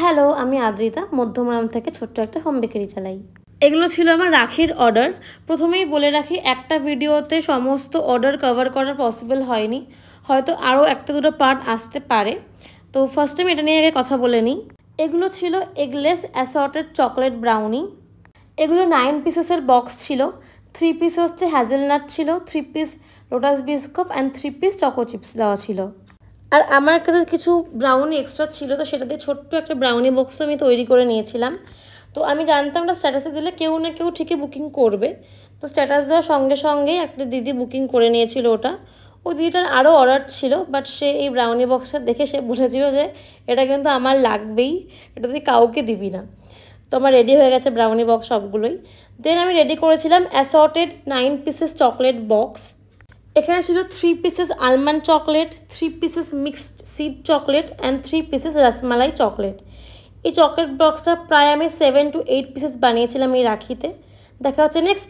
Hello, আমি আদ্রিতা মধ্যমগ্রাম থেকে ছোট্ট একটা হোম বেকারি চালাই। এগুলো ছিল আমার রাখির অর্ডার। প্রথমেই বলে রাখি, একটা ভিডিওতে সমস্ত অর্ডার কভার করা পসিবল হয়নি, হয়তো আরও একটা দুটো পার্ট আসতে পারে। তো ফার্স্ট আমি এটা নিয়ে আগে কথা বলে নিই। এগুলো ছিল এগলেস অ্যাসর্টেড চকলেট ব্রাউনি। এগুলো 9 পিসেসের বক্স ছিল। 3 পিস হচ্ছে হ্যাজেলনাট ছিল, 3 piece lotus biscuit and 3 piece choco chips দেওয়া ছিল। আর আমার কাছে কিছু ব্রাউনি এক্সট্রা ছিল, তো সেটা দিয়ে ছোট্ট একটা ব্রাউনি বক্স আমি তৈরি করে নিয়েছিলাম। তো আমি জানতাম না স্ট্যাটাসে দিলে কেউ না কেউ ঠিকই বুকিং করবে। তো স্ট্যাটাস দেওয়ার সঙ্গে সঙ্গেই একটা দিদি বুকিং করে নিয়েছিল ওটা। ওই দিদিটার আরও অর্ডার ছিল, বাট সে এই ব্রাউনি বক্সটা দেখে সে বলেছিল যে এটা কিন্তু আমার লাগবেই, এটা তুই কাউকে দিবি না। তো আমার রেডি হয়ে গেছে ব্রাউনি বক্স সবগুলোই। দেন আমি রেডি করেছিলাম অ্যাসর্টেড 9 পিসেস চকলেট বক্স। এখানে ছিল 3 pieces almond chocolate, 3 pieces mixed seed chocolate and 3 pieces rasmalai chocolate. এই চকলেট বক্সটা প্রায় আমি 7 to 8 পিসেস বানিয়েছিলাম এই রাখিতে। দেখা হচ্ছে নেক্সট